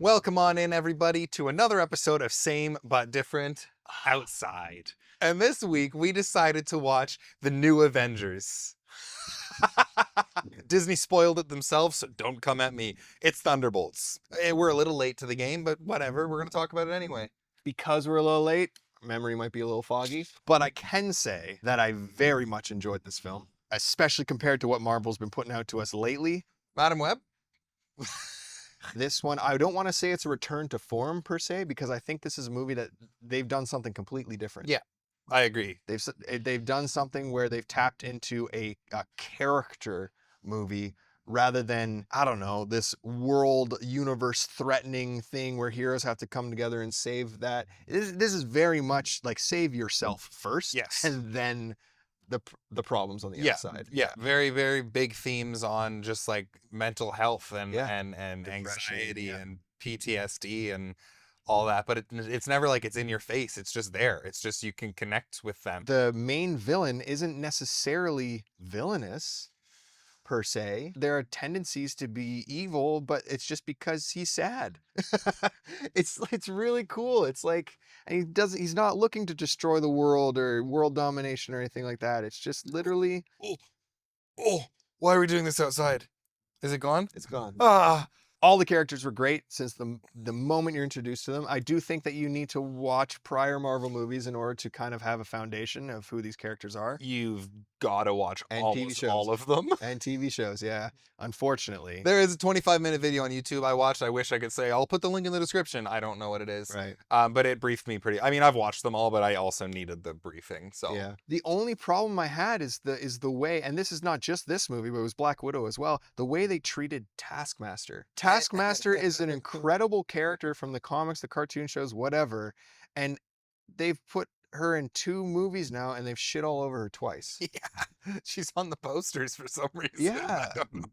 Welcome on in, everybody, to another episode of Same But Different Outside. And this week, we decided to watch the new Avengers. Disney spoiled it themselves, so don't come at me. It's Thunderbolts. We're a little late to the game, but whatever. We're going to talk about it anyway. Because we're a little late, memory might be a little foggy, but I can say that I very much enjoyed this film, especially compared to what Marvel's been putting out to us lately. Madam Web? This one, I don't want to say it's a return to form per se, because I think this is a movie that they've done something completely different. Yeah, I agree. They've done something where they've tapped into a character movie rather than, I don't know, this world universe threatening thing where heroes have to come together and save that. This is very much like save yourself first, Yes. and then the problems on the outside. Yeah, very, very big themes on just like mental health and Depression, anxiety and PTSD and all that. But it's never like it's in your face. It's just there. It's just you can connect with them. The main villain isn't necessarily villainous per se. There are tendencies to be evil, but it's just because he's sad. It's really cool. It's like, and he's not looking to destroy the world or world domination or anything like that. It's just literally, Oh, why are we doing this outside? Is it gone? it's gone. Ah, All the characters were great since the moment you're introduced to them. I do think that you need to watch prior Marvel movies in order to kind of have a foundation of who these characters are. you've got to watch And TV almost shows. all of them. And TV shows, yeah. Unfortunately. There is a 25-minute video on YouTube I watched. I wish I could say I'll put the link in the description. I don't know what it is. Right. But it briefed me pretty. I mean, I've watched them all, but I also needed the briefing. So Yeah. The only problem I had is the way, and this is not just this movie, but it was Black Widow as well, the way they treated Taskmaster. Taskmaster is an incredible character from the comics, the cartoon shows, whatever, and they've put her in 2 movies now, and they've shit all over her twice. yeah, she's on the posters for some reason. Yeah. I don't know.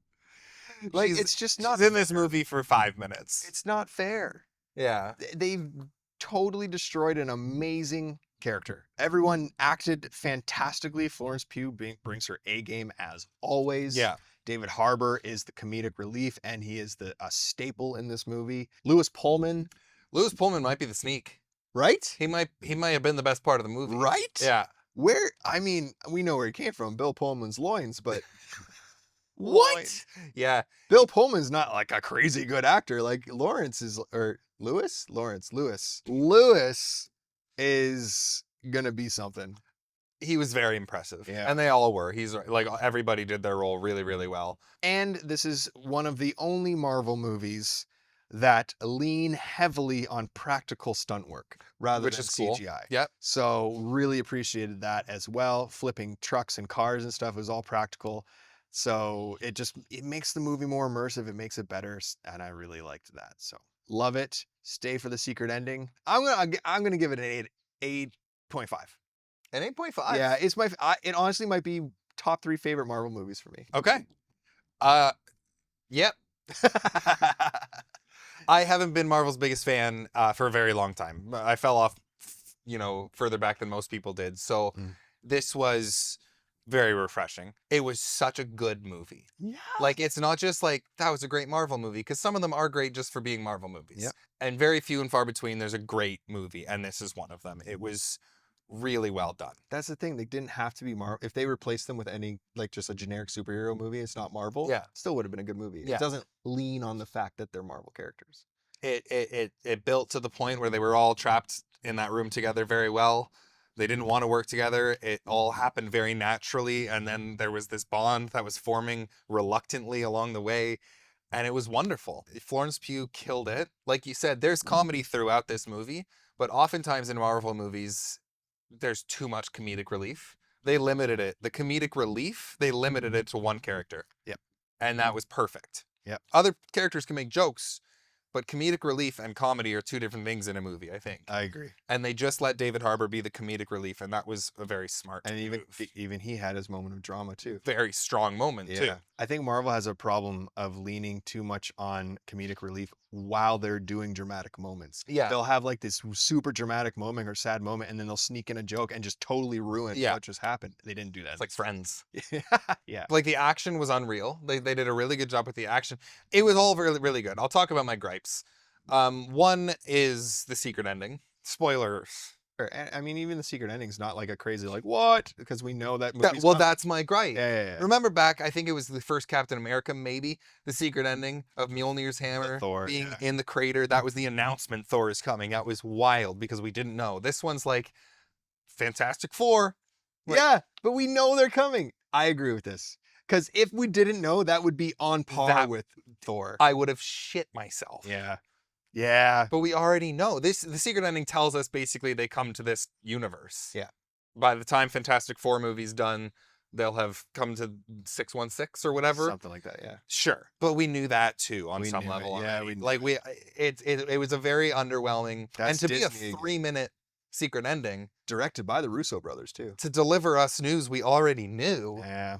Like, She's- it's just not She's in this movie for 5 minutes. It's not fair. Yeah. They've totally destroyed an amazing character. Everyone acted fantastically. Florence Pugh brings her A game as always. Yeah. David Harbour is the comedic relief, and he is a staple in this movie. Pullman, Louis Pullman might be the sneak. right? He might have been the best part of the movie. Right? Yeah. Where, I mean, we know where he came from, Bill Pullman's loins, but What? what? Yeah. Bill Pullman's not like a crazy good actor. Like Lawrence is, or Lewis? Lawrence, Lewis. Lewis is gonna be something. He was very impressive. Yeah. And they all were. He's like, everybody did their role really, really well. And this is one of the only Marvel movies that lean heavily on practical stunt work rather Which than is cool. CGI. Yep. So really appreciated that as well. Flipping trucks and cars and stuff was all practical. So it makes the movie more immersive. It makes it better, and I really liked that. So love it. Stay for the secret ending. I'm gonna give it an 8.5. An 8.5. Yeah, it honestly might be top 3 favorite Marvel movies for me. Okay. Yep. I haven't been Marvel's biggest fan for a very long time. I fell off, further back than most people did. So this was very refreshing. It was such a good movie. Yeah. Like, it's not just like, that was a great Marvel movie, because some of them are great just for being Marvel movies. Yep. And very few and far between, there's a great movie, and this is one of them. It was really well done. That's the thing. They didn't have to be Marvel. If they replaced them with any, like, just a generic superhero movie, it's not Marvel. Yeah. Still would have been a good movie. Yeah. It doesn't lean on the fact that they're Marvel characters. It built to the point where they were all trapped in that room together very well. They didn't want to work together. It all happened very naturally. And then there was this bond that was forming reluctantly along the way. And it was wonderful. Florence Pugh killed it. Like you said, there's comedy throughout this movie, but oftentimes in Marvel movies, there's too much comedic relief. They limited it. The comedic relief, they limited it to one character. Yep. And that was perfect. Yep. Other characters can make jokes, but comedic relief and comedy are 2 different things in a movie, I think. I agree. And they just let David Harbour be the comedic relief, and that was a very smart And move. even he had his moment of drama too. Very strong moment, too. I think Marvel has a problem of leaning too much on comedic relief while they're doing dramatic moments. Yeah. They'll have like this super dramatic moment or sad moment, and then they'll sneak in a joke and just totally ruin what just happened. They didn't do that. It's like Friends. Yeah. Like, the action was unreal. They did a really good job with the action. It was all really, really good. I'll talk about my gripes. One is the secret ending. Spoilers. I mean, even the secret ending's not like a crazy like what, because we know that movie's coming. That's my gripe. Yeah. Remember back, I think it was the first Captain America, maybe, the secret ending of Mjolnir's hammer Thor, being yeah. in the crater. That was the announcement Thor is coming. That was wild because we didn't know. This one's like Fantastic Four. Like, Yeah, but we know they're coming. I agree with this. Because if we didn't know, that would be on par with Thor. I would have shit myself. Yeah. Yeah. But we already know. The secret ending tells us basically they come to this universe. Yeah. By the time Fantastic Four movie's done, they'll have come to 616 or whatever. Something like that, yeah. Sure. But we knew that too on We some knew it. level. Yeah, already. we knew It was a very underwhelming. That's and to Disney be a again. 3-minute secret ending, Directed by the Russo brothers, too. to deliver us news we already knew, Yeah.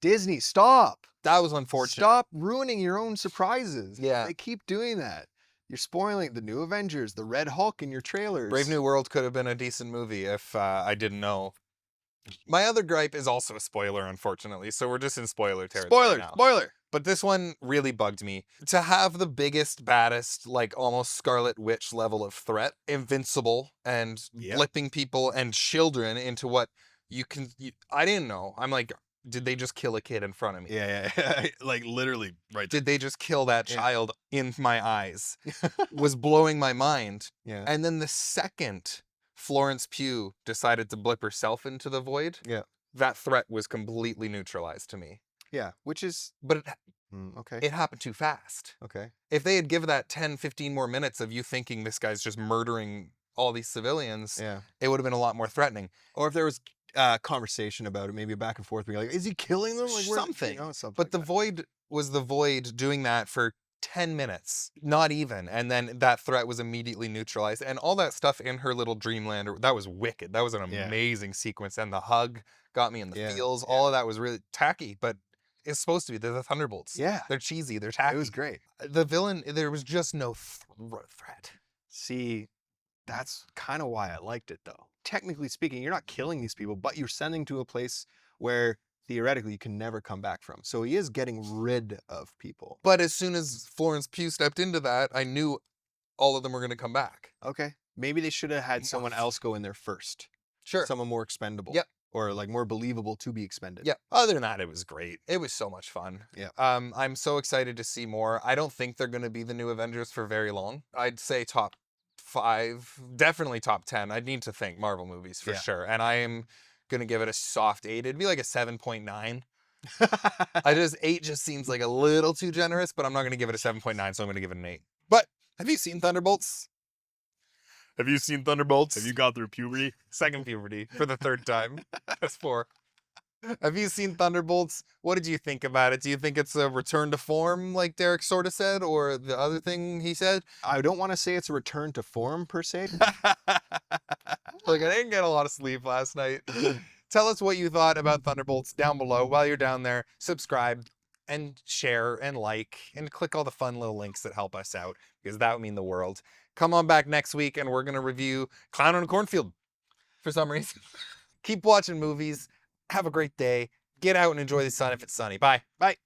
Disney, stop. that was unfortunate. Stop ruining your own surprises. Yeah. They keep doing that. You're spoiling the new Avengers, the Red Hulk in your trailers. Brave New World could have been a decent movie if I didn't know. My other gripe is also a spoiler, unfortunately, so we're just in spoiler territory now. Spoiler. But this one really bugged me. To have the biggest, baddest, like almost Scarlet Witch level of threat, invincible, and Yep. flipping people and children into what I didn't know. I'm like, did they just kill a kid in front of me? Yeah. Like literally right there. Did they just kill that Yeah. child in my eyes? Was blowing my mind. Yeah. And then the second Florence Pugh decided to blip herself into the void, Yeah. that threat was completely neutralized to me. Yeah. Which is But okay. it happened too fast. Okay. If they had given that 10, 15 more minutes of you thinking this guy's just murdering all these civilians, Yeah. it would have been a lot more threatening. Or if there was conversation about it, maybe a back and forth, being like, is he killing them? Like, Something. Something. But the like void was the void doing that for 10 minutes, not even. And then that threat was immediately neutralized. And all that stuff in her little dreamland, that was wicked. That was an Yeah. amazing sequence. And the hug got me in the Yeah, feels. yeah. All of that was really tacky, but it's supposed to be. They're the Thunderbolts. Yeah. They're cheesy. They're tacky. It was great. The villain, there was just no threat. See, that's kind of why I liked it, though. Technically speaking, you're not killing these people, but you're sending to a place where theoretically you can never come back from. So he is getting rid of people. But as soon as Florence Pugh stepped into that, I knew all of them were going to come back. Okay. Maybe they should have had someone else go in there first. Sure. Someone more expendable. Yep. Or like more believable to be expended. Yeah. Other than that, it was great. It was so much fun. Yeah. I'm so excited to see more. I don't think they're going to be the new Avengers for very long. I'd say top 5, definitely top 10. I'd need to think Marvel movies for sure. And I am going to give it a soft 8. It'd be like a 7.9. 8 just seems like a little too generous, but I'm not going to give it a 7.9, so I'm going to give it an 8. But have you seen Thunderbolts? Have you seen Thunderbolts? Have you gone through puberty? Second puberty for the third time. That's 4. Have you seen Thunderbolts? What did you think about it? Do you think it's a return to form, like Derek sort of said, or the other thing he said? I don't want to say it's a return to form per se. Like, I didn't get a lot of sleep last night. Tell us what you thought about Thunderbolts down below. While you're down there, subscribe and share and like and click all the fun little links that help us out, because that would mean the world. Come on back next week and we're going to review Clown on a Cornfield for some reason. Keep watching movies. Have a great day. Get out and enjoy the sun if it's sunny. Bye. Bye.